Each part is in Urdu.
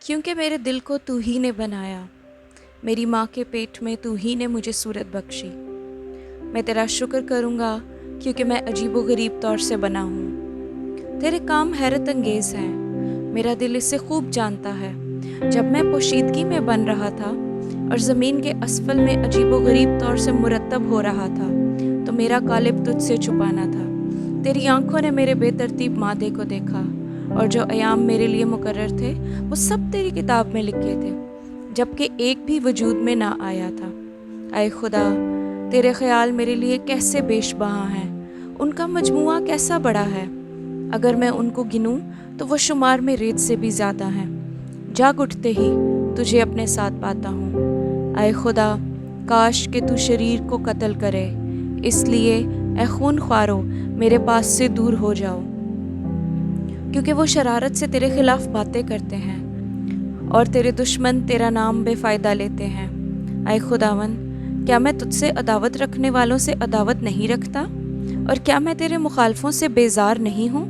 کیونکہ میرے دل کو تو ہی نے بنایا، میری ماں کے پیٹ میں تو ہی نے مجھے صورت بخشی۔ میں تیرا شکر کروں گا کیونکہ میں عجیب و غریب طور سے بنا ہوں۔ تیرے کام حیرت انگیز ہیں، میرا دل اسے خوب جانتا ہے۔ جب میں پوشیدگی میں بن رہا تھا اور زمین کے اسفل میں عجیب و غریب طور سے مرتب ہو رہا تھا تو میرا قالب تجھ سے چھپانا تھا۔ تیری آنکھوں نے میرے بے ترتیب مادے کو دیکھا، اور جو ایام میرے لیے مقرر تھے وہ سب تیری کتاب میں لکھے تھے، جبکہ ایک بھی وجود میں نہ آیا تھا۔ اے خدا، تیرے خیال میرے لیے کیسے بیش بہا ہیں، ان کا مجموعہ کیسا بڑا ہے۔ اگر میں ان کو گنوں تو وہ شمار میں ریت سے بھی زیادہ ہیں۔ جاگ اٹھتے ہی تجھے اپنے ساتھ پاتا ہوں۔ اے خدا، کاش کہ تو شریر کو قتل کرے، اس لیے اے خون خوارو میرے پاس سے دور ہو جاؤ، کیونکہ وہ شرارت سے تیرے خلاف باتیں کرتے ہیں اور تیرے دشمن تیرا نام بے فائدہ لیتے ہیں۔ اے خداوند، کیا میں تجھ سے عداوت رکھنے والوں سے عداوت نہیں رکھتا؟ اور کیا میں تیرے مخالفوں سے بیزار نہیں ہوں؟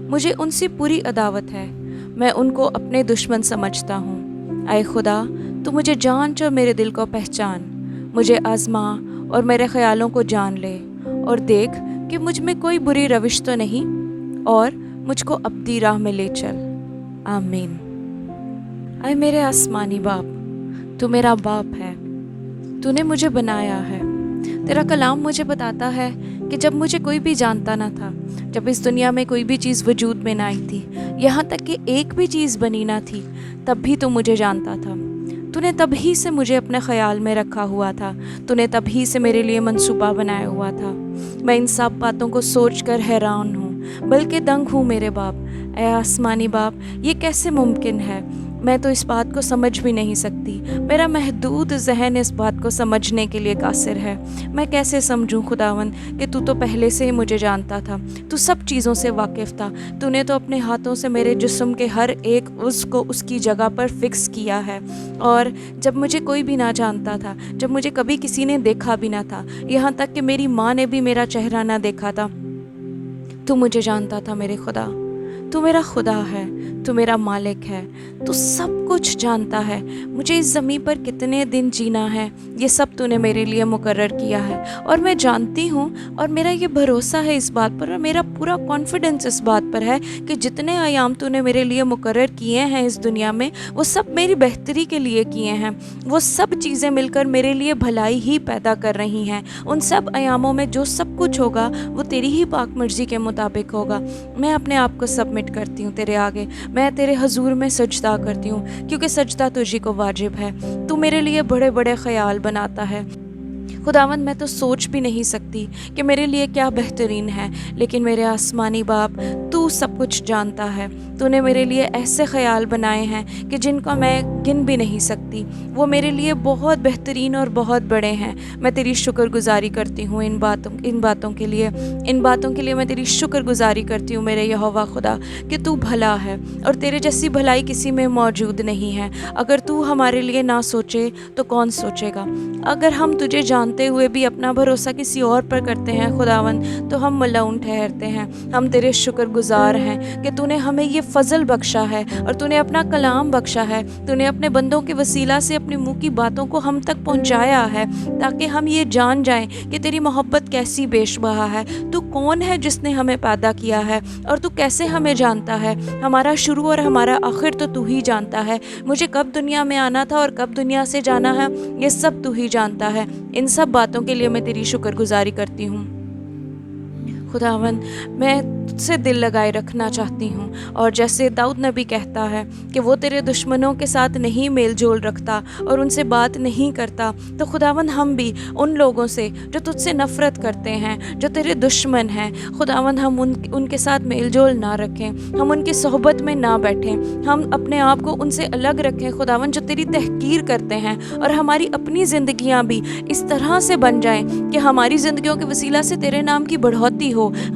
مجھے ان سے پوری عداوت ہے، میں ان کو اپنے دشمن سمجھتا ہوں۔ اے خدا، تو مجھے جانچ اور میرے دل کو پہچان، مجھے آزما اور میرے خیالوں کو جان لے، اور دیکھ کہ مجھ میں کوئی بری روش تو نہیں، اور مجھ کو ابدی راہ میں لے چل۔ آمین۔ اے میرے آسمانی باپ، تو میرا باپ ہے، تو نے مجھے بنایا ہے۔ تیرا کلام مجھے بتاتا ہے کہ جب مجھے کوئی بھی جانتا نہ تھا، جب اس دنیا میں کوئی بھی چیز وجود میں نہ آئی تھی، یہاں تک کہ ایک بھی چیز بنی نہ تھی، تب بھی تو مجھے جانتا تھا۔ تو نے تب ہی سے مجھے اپنے خیال میں رکھا ہوا تھا، تو نے تب ہی سے میرے لیے منصوبہ بنایا ہوا تھا۔ میں ان سب باتوں کو سوچ کر حیران ہوں، بلکہ دنگ ہوں میرے باپ۔ اے آسمانی باپ، یہ کیسے ممکن ہے؟ میں تو اس بات کو سمجھ بھی نہیں سکتی، میرا محدود ذہن اس بات کو سمجھنے کے لیے قاصر ہے۔ میں کیسے سمجھوں خداوند کہ تو پہلے سے ہی مجھے جانتا تھا، تو سب چیزوں سے واقف تھا۔ تو نے تو اپنے ہاتھوں سے میرے جسم کے ہر ایک عضو کو اس کی جگہ پر فکس کیا ہے، اور جب مجھے کوئی بھی نہ جانتا تھا، جب مجھے کبھی کسی نے دیکھا بھی نہ تھا، یہاں تک کہ میری ماں نے بھی میرا چہرہ نہ دیکھا تھا، تو مجھے جانتا تھا میرے خدا۔ تو میرا خدا ہے، تو میرا مالک ہے، تو سب کچھ جانتا ہے۔ مجھے اس زمین پر کتنے دن جینا ہے، یہ سب تو نے میرے لیے مقرر کیا ہے، اور میں جانتی ہوں، اور میرا یہ بھروسہ ہے اس بات پر، اور میرا پورا کانفیڈنس اس بات پر ہے کہ جتنے ایام تو نے میرے لیے مقرر کیے ہیں اس دنیا میں، وہ سب میری بہتری کے لیے کیے ہیں۔ وہ سب چیزیں مل کر میرے لیے بھلائی ہی پیدا کر رہی ہیں۔ ان سب ایاموں میں جو سب کچھ ہوگا وہ تیری ہی پاک مرضی کے مطابق ہوگا۔ میں اپنے آپ کو سبمٹ کرتی ہوں تیرے آگے، میں تیرے حضور میں سجدہ کرتی ہوں، کیونکہ سجدہ تجھی کو واجب ہے۔ تو میرے لیے بڑے بڑے خیال بناتا ہے خداوند، میں تو سوچ بھی نہیں سکتی کہ میرے لیے کیا بہترین ہے، لیکن میرے آسمانی باپ، تو سب کچھ جانتا ہے۔ تو نے میرے لیے ایسے خیال بنائے ہیں کہ جن کا میں گن بھی نہیں سکتی، وہ میرے لیے بہت بہترین اور بہت بڑے ہیں۔ میں تیری شکر گزاری کرتی ہوں ان باتوں کے لیے میں تیری شکر گزاری کرتی ہوں میرے یہوہ خدا، کہ تو بھلا ہے، اور تیرے جیسی بھلائی کسی میں موجود نہیں ہے۔ اگر تو ہمارے لیے نہ سوچے تو کون سوچے گا؟ اگر ہم تجھے جانتے ہوئے بھی اپنا بھروسہ کسی اور پر کرتے ہیں خداوند، تو ہم ملعون ٹھہرتے ہیں۔ ہم تیرے شکر گزار ہیں کہ تو نے ہمیں یہ فضل بخشا ہے، اور تو نے اپنا کلام بخشا ہے، تو نے اپنے بندوں کے وسیلہ سے اپنے منہ کی باتوں کو ہم تک پہنچایا ہے، تاکہ ہم یہ جان جائیں کہ تیری محبت کیسی بیش بہا ہے۔ تو کون ہے جس نے ہمیں پیدا کیا ہے، اور تو کیسے ہمیں جانتا ہے؟ ہمارا شروع اور ہمارا آخر تو ہی جانتا ہے۔ مجھے کب دنیا میں آنا تھا اور کب دنیا سے جانا ہے، یہ سب تو ہی جانتا ہے۔ ان سب باتوں کے لیے میں تیری شکر گزاری کرتی ہوں خداوند۔ میں تجھ سے دل لگائے رکھنا چاہتی ہوں، اور جیسے داؤد نبی کہتا ہے کہ وہ تیرے دشمنوں کے ساتھ نہیں میل جول رکھتا اور ان سے بات نہیں کرتا، تو خداوند ہم بھی ان لوگوں سے جو تجھ سے نفرت کرتے ہیں، جو تیرے دشمن ہیں خداوند، ہم ان کے ساتھ میل جول نہ رکھیں، ہم ان کی صحبت میں نہ بیٹھیں، ہم اپنے آپ کو ان سے الگ رکھیں خداوند جو تیری تحقیر کرتے ہیں، اور ہماری اپنی زندگیاں بھی اس طرح سے بن جائیں کہ ہماری زندگیوں کے وسیلہ سے تیرے نام کی بڑھوتی ہو،